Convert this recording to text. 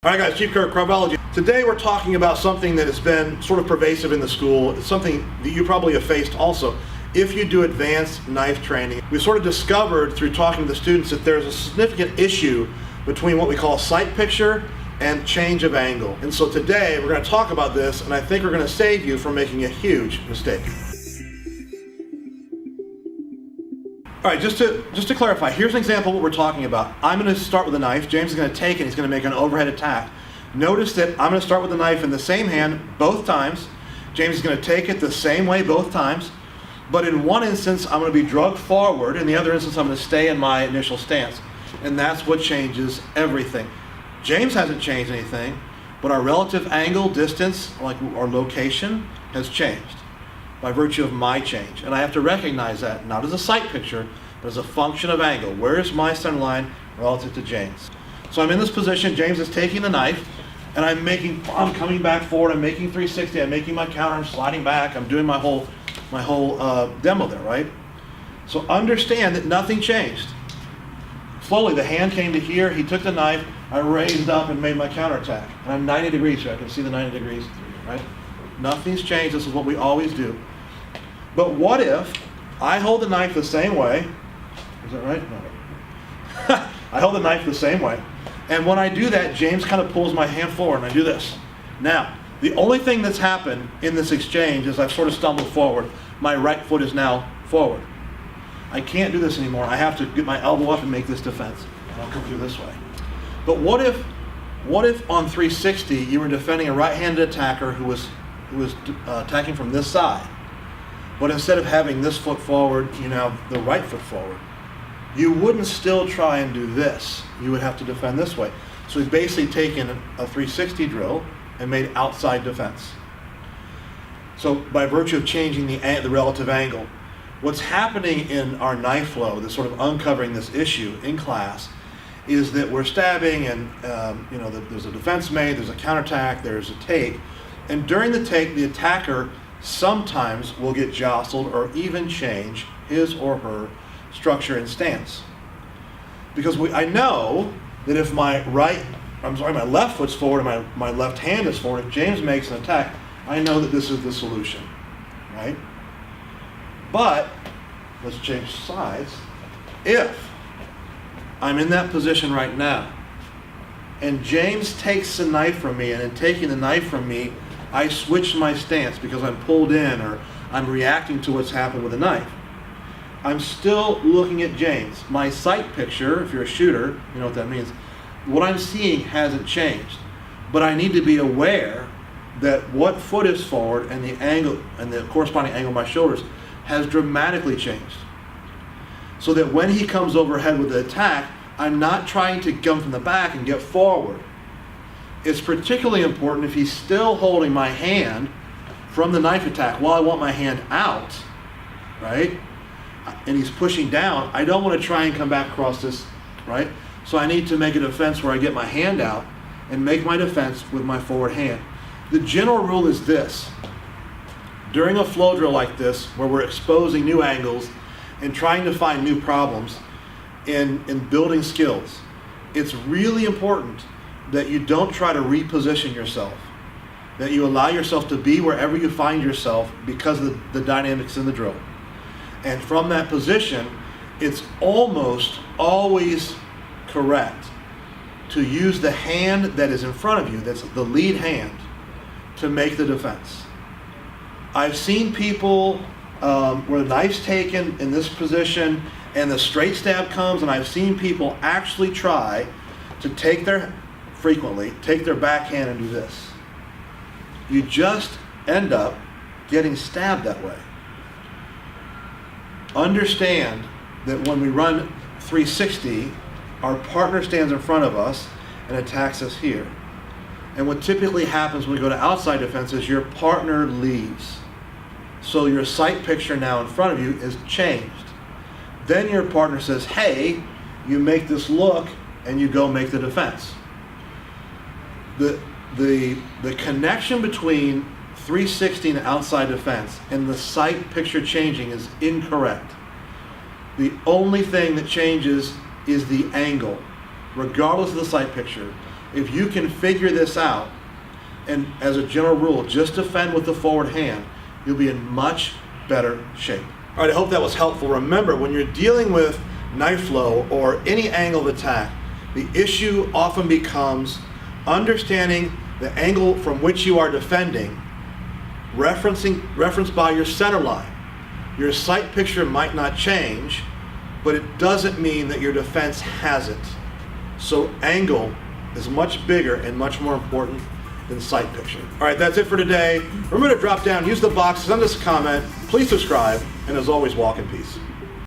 All right, guys, Chief Kravology. Today we're talking about something that has been sort of pervasive in the school. It's something that you probably have faced also. If you do advanced knife training, we sort of discovered through talking to the students that there's a significant issue between what we call sight picture and change of angle. And so today we're going to talk about this, and I think we're going to save you from making a huge mistake. All right, just to clarify, here's an example of what we're talking about. I'm going to start with a knife. James is going to take it. He's going to make an overhead attack. Notice that I'm going to start with the knife in the same hand both times. James is going to take it the same way both times. But in one instance, I'm going to be drugged forward. In the other instance, I'm going to stay in my initial stance. And that's what changes everything. James hasn't changed anything, but our relative angle, distance, like our location, has changed by virtue of my change. And I have to recognize that, not as a sight picture, but as a function of angle. Where is my center line relative to James? So I'm in this position, James is taking the knife, and I'm coming back forward, I'm making 360, I'm making my counter, I'm sliding back, I'm doing my whole demo there, right? So understand that nothing changed. Slowly, the hand came to here, he took the knife, I raised up and made my counterattack. And I'm 90 degrees here, I can see the 90 degrees, right? Nothing's changed, this is what we always do. But what if I hold the knife the same way? Is that right? No. I hold the knife the same way. And when I do that, James kind of pulls my hand forward and I do this. Now, the only thing that's happened in this exchange is I've sort of stumbled forward. My right foot is now forward. I can't do this anymore. I have to get my elbow up and make this defense. And I'll come through this way. But what if on 360 you were defending a right-handed attacker who was attacking from this side, but instead of having this foot forward, you know, the right foot forward, you wouldn't still try and do this. You would have to defend this way. So we've basically taken a 360 drill and made outside defense. So by virtue of changing the relative angle, what's happening in our knife flow, that's sort of uncovering this issue in class, is that we're stabbing and there's a defense made, there's a counterattack, there's a take. And during the take, the attacker sometimes will get jostled or even change his or her structure and stance. Because I know that if my left foot's forward and my left hand is forward, if James makes an attack, I know that this is the solution, right? But, let's change sides. If I'm in that position right now, and James takes the knife from me, and in taking the knife from me, I switch my stance because I'm pulled in or I'm reacting to what's happened with the knife. I'm still looking at James. My sight picture, if you're a shooter, you know what that means. What I'm seeing hasn't changed. But I need to be aware that what foot is forward and the angle and the corresponding angle of my shoulders has dramatically changed. So that when he comes overhead with the attack, I'm not trying to come from the back and get forward. It's particularly important if he's still holding my hand from the knife attack while I want my hand out, right? And he's pushing down. I don't want to try and come back across this, right? So I need to make a defense where I get my hand out and make my defense with my forward hand. The general rule is this. During a flow drill like this, where we're exposing new angles and trying to find new problems in building skills, it's really important that you don't try to reposition yourself, that you allow yourself to be wherever you find yourself because of the dynamics in the drill. And from that position, it's almost always correct to use the hand that is in front of you, that's the lead hand, to make the defense. I've seen people where the knife's taken in this position and the straight stab comes, and I've seen people actually try to take their backhand and do this. You just end up getting stabbed that way. Understand that when we run 360, our partner stands in front of us and attacks us here. And what typically happens when we go to outside defense is your partner leaves. So your sight picture now in front of you is changed. Then your partner says, hey, you make this look, and you go make the defense. The connection between 360 and outside defense and the sight picture changing is incorrect. The only thing that changes is the angle, regardless of the sight picture. If you can figure this out, and as a general rule, just defend with the forward hand, you'll be in much better shape. All right, I hope that was helpful. Remember, when you're dealing with knife flow or any angle of attack, the issue often becomes understanding the angle from which you are defending, referenced by your center line. Your sight picture might not change, but it doesn't mean that your defense hasn't. So angle is much bigger and much more important than sight picture. All right, that's it for today. Remember to drop down, use the box, send us a comment, please subscribe, and as always, walk in peace.